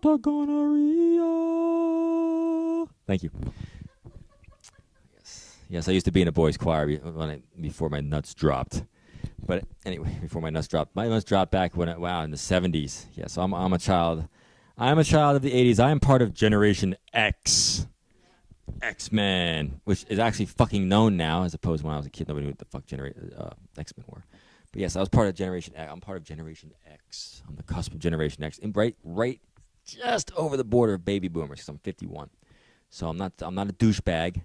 to gonorrhea. Thank you. Yes, I used to be in a boys' choir before my nuts dropped. But anyway, before my nuts dropped back in the 70s. Yeah, so I'm a child. I'm a child of the 80s. I am part of Generation X. X-Men, which is actually fucking known now, as opposed to when I was a kid, nobody knew what the fuck X-Men were. But yes, I was part of Generation X. I'm part of Generation X. I'm the cusp of Generation X, and right, just over the border of baby boomers. Because I'm 51, so I'm not a douchebag.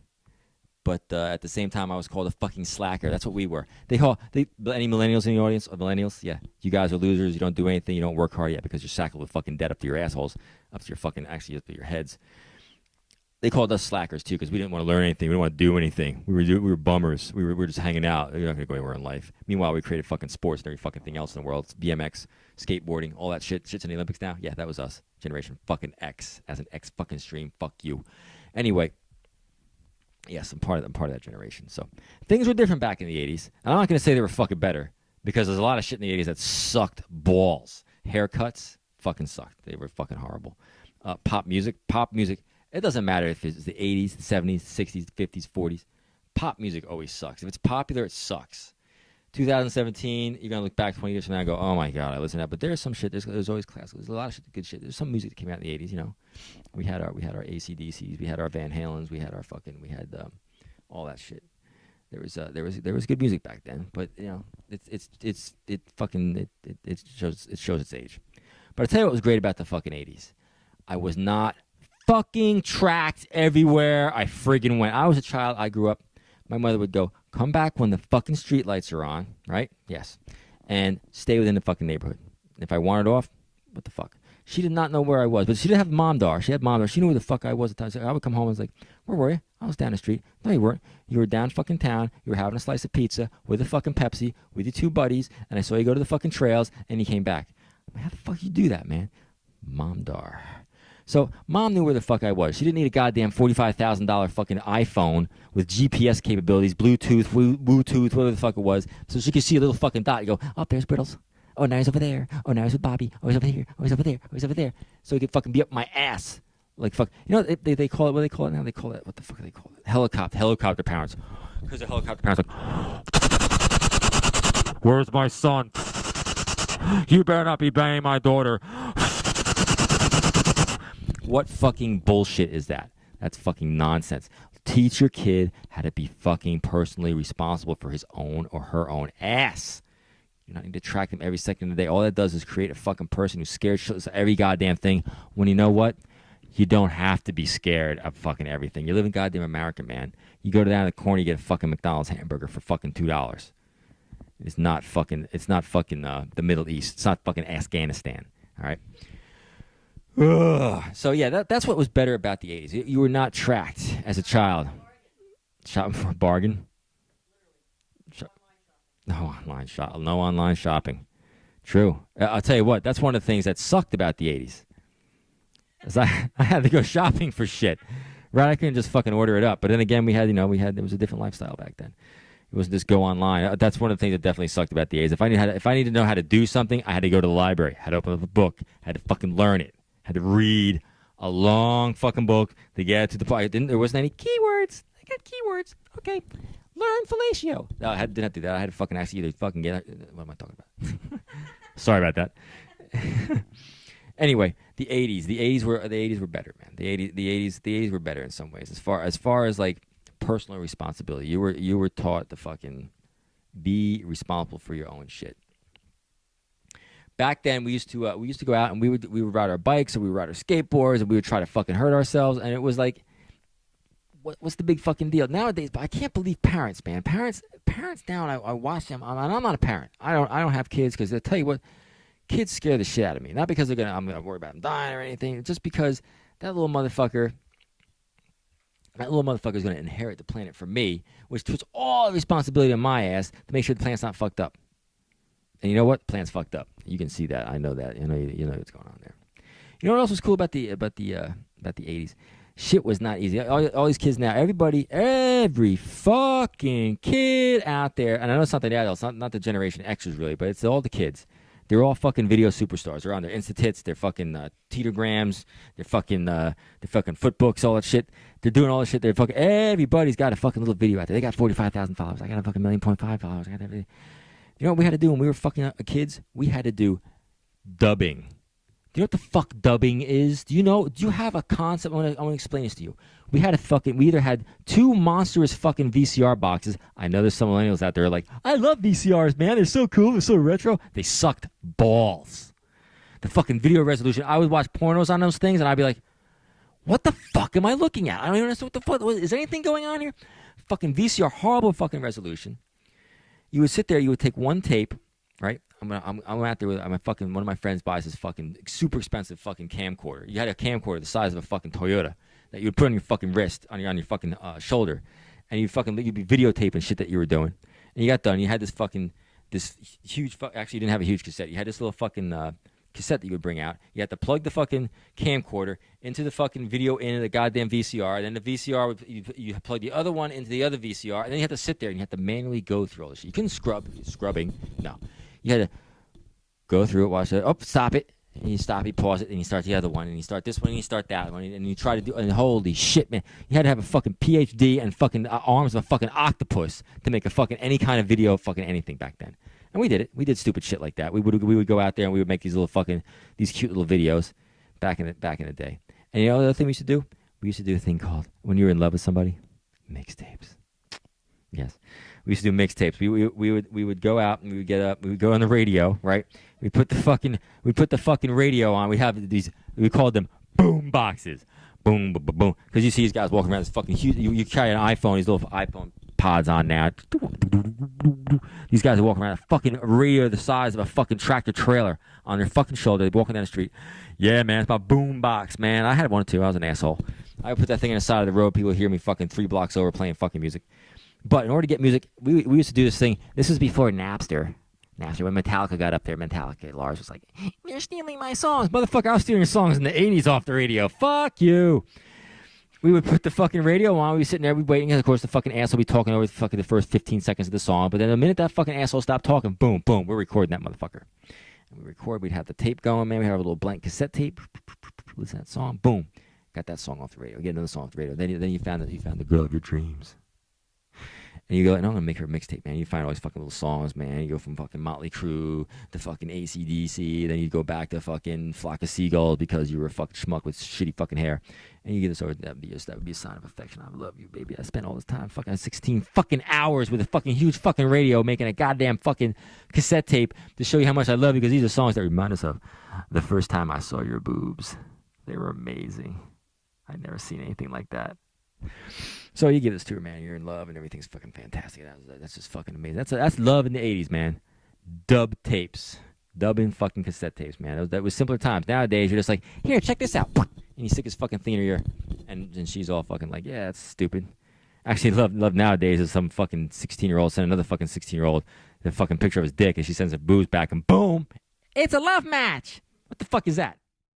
But at the same time, I was called a fucking slacker. That's what we were. Any millennials in the audience? Or millennials? Yeah, you guys are losers. You don't do anything. You don't work hard yet because you're shackled with fucking debt up to your assholes, up to your fucking up to your heads. They called us slackers too because we didn't want to learn anything. We didn't want to do anything. We were bummers. We were just hanging out. You're not gonna go anywhere in life. Meanwhile, we created fucking sports and every fucking thing else in the world. It's BMX, skateboarding, all that shit. Shit's in the Olympics now. Yeah, that was us. Generation fucking X, as an X fucking stream. Fuck you. Anyway, yes, I'm part of that generation. So things were different back in the 80s. And I'm not gonna say they were fucking better because there's a lot of shit in the 80s that sucked balls. Haircuts fucking sucked. They were fucking horrible. Pop music. It doesn't matter if it's the 80s, the 70s, the 60s, the 50s, 40s. Pop music always sucks. If it's popular, it sucks. 2017, you're going to look back 20 years from now and go, oh my God, I listen to that. But there's some shit. There's always classical. There's a lot of shit, good shit. There's some music that came out in the 80s, you know. We had our AC/DCs. We had our Van Halens. We had all that shit. There was good music back then. But, you know, it shows its age. But I'll tell you what was great about the fucking 80s. I was not fucking tracked everywhere I friggin' went. I was a child. I grew up. My mother would go, come back when the fucking street lights are on, right? Yes. And stay within the fucking neighborhood. If I wandered off, what the fuck? She did not know where I was, but she didn't have Momdar. She had Momdar. She knew where the fuck I was at the time. So I would come home and was like, where were you? I was down the street. No, you weren't. You were down fucking town. You were having a slice of pizza with a fucking Pepsi with your two buddies, and I saw you go to the fucking trails, and you came back. How the fuck you do that, man? Momdar. So Mom knew where the fuck I was. She didn't need a goddamn $45,000 fucking iPhone with GPS capabilities, Bluetooth, whatever the fuck it was, so she could see a little fucking dot. You go, oh, there's Brittles. Oh, now he's over there. Oh, now he's with Bobby. Oh, he's over here. Oh, he's over there. Oh, he's over there. So he could fucking be up my ass. Like, fuck. You know, they call it, what do they call it now? They call it, what the fuck do they call it? Helicopter parents. Because the helicopter parents like, where's my son? You better not be banging my daughter. What fucking bullshit is that? That's fucking nonsense. Teach your kid how to be fucking personally responsible for his own or her own ass. You don't need to track them every second of the day. All that does is create a fucking person who's scared shitless of every goddamn thing. When you know what? You don't have to be scared of fucking everything. You live in goddamn America, man. You go down to the corner, you get a fucking McDonald's hamburger for fucking $2. It's not fucking the Middle East. It's not fucking Afghanistan. All right? Ugh. So yeah, that's what was better about the 80s. You were not tracked as a child. Shopping for a bargain. No online shopping. True. I'll tell you what. That's one of the things that sucked about the 80s. Is I had to go shopping for shit. Right? I couldn't just fucking order it up. But then again, there was a different lifestyle back then. It wasn't just go online. That's one of the things that definitely sucked about the 80s. If I needed to know how to do something, I had to go to the library. I had to open up a book. I had to fucking learn it. Had to read a long fucking book to get to the point. There wasn't any keywords. I got keywords. Okay. Learn fellatio. No, I didn't have to do that. I had to fucking actually either fucking get. What am I talking about? Sorry about that. Anyway, the 80s. The 80s were better, man. The 80s were better in some ways. As far as like personal responsibility, you were taught to fucking be responsible for your own shit. Back then, we used to go out and we would ride our bikes and we would ride our skateboards and we would try to fucking hurt ourselves, and it was like, what's the big fucking deal nowadays? But I can't believe parents, man. Parents now. I watch them. I'm not a parent. I don't have kids because I tell you what, kids scare the shit out of me. Not because I'm gonna worry about them dying or anything. Just because that little motherfucker is gonna inherit the planet from me, which puts all the responsibility on my ass to make sure the planet's not fucked up. And you know what? The planet's fucked up. You can see that. I know that. You know what's going on there. You know what else was cool about the 80s? Shit was not easy. All these kids now, every fucking kid out there, and I know it's not the adults, not the Generation Xers really, but it's all the kids. They're all fucking video superstars. They're on their Insta-tits, their fucking teetergrams, their fucking foot books, all that shit. They're doing all that shit. They're fucking, everybody's got a fucking little video out there. They got 45,000 followers. I got a fucking 1.5 million followers. I got everything. You know what we had to do when we were fucking kids? We had to do dubbing. Do you know what the fuck dubbing is? Do you have a concept? I want to explain this to you. We either had 2 monstrous fucking VCR boxes. I know there's some millennials out there like, I love VCRs, man. They're so cool. They're so retro. They sucked balls. The fucking video resolution. I would watch pornos on those things and I'd be like, what the fuck am I looking at? I don't even understand what the fuck. Is there anything going on here? Fucking VCR, horrible fucking resolution. You would sit there, you would take one tape, right? I'm out there with one of my friends buys this fucking super expensive fucking camcorder. You had a camcorder the size of a fucking Toyota that you would put on your fucking wrist, on your fucking shoulder, and you'd be videotaping shit that you were doing. And you got done. You had this huge. Actually, you didn't have a huge cassette. You had this little fucking cassette that you would bring out. You had to plug the fucking camcorder into the fucking video into the goddamn VCR. Then the VCR, you plug the other one into the other VCR, and then you had to sit there and you had to manually go through all this shit. You couldn't scrubbing. No. You had to go through it, watch it. Oh, stop it. And you stop, you pause it, and you start the other one, and you start this one, and you start that one, and you try to do, and holy shit, man. You had to have a fucking PhD and fucking arms of a fucking octopus to make a fucking any kind of video of fucking anything back then. And we did it. We did stupid shit like that. We would go out there and we would make these cute little videos back in the day. And you know the other thing we used to do? We used to do a thing called, when you were in love with somebody, mixtapes. Yes. We used to do mixtapes. We would go out and we would get up. We would go on the radio, right? We put the fucking radio on. We have these. We called them boom boxes. Boom, boom, boom, boom. Because you see these guys walking around this fucking huge. You carry an iPhone. These little iPhone pods on now. These guys are walking around a fucking radio the size of a fucking tractor trailer on their fucking shoulder. They're walking down the street. Yeah, man, it's my boom box, man. I had one too. I was an asshole. I would put that thing on the side of the road. People would hear me fucking 3 blocks over playing fucking music. But in order to get music, we used to do this thing. This was before Napster. When Metallica got up there, Lars was like, "You're stealing my songs." Motherfucker, I was stealing your songs in the 80s off the radio. Fuck you. We would put the fucking radio on. We'd be sitting there, we'd be waiting. And of course, the fucking asshole would be talking over the first 15 seconds of the song. But then the minute that fucking asshole stopped talking, boom, boom, we're recording that motherfucker. And we record, we'd have the tape going, man. We'd have a little blank cassette tape. Listen to that song. Boom. Got that song off the radio. Get another song off the radio. Then you found the girl of your dreams. And you go, and I'm going to make her a mixtape, man. You find all these fucking little songs, man. You go from fucking Motley Crue to fucking AC/DC. Then you go back to fucking Flock of Seagulls because you were a fucking schmuck with shitty fucking hair. And you get this over, that would be a sign of affection. I love you, baby. I spent all this time fucking 16 fucking hours with a fucking huge fucking radio making a goddamn fucking cassette tape to show you how much I love you, because these are songs that remind us of the first time I saw your boobs. They were amazing. I'd never seen anything like that. So you give this to her, man. You're in love and everything's fucking fantastic. That's just fucking amazing. That's love in the 80s, man. Dub tapes. Dubbing fucking cassette tapes, man. That was simpler times. Nowadays, you're just like, here, check this out. And you stick this fucking thing in your ear. And she's all fucking like, yeah, that's stupid. Actually, love nowadays is some fucking 16-year-old send another fucking 16-year-old the fucking picture of his dick, and she sends her boobs back, and boom, it's a love match. What the fuck is that?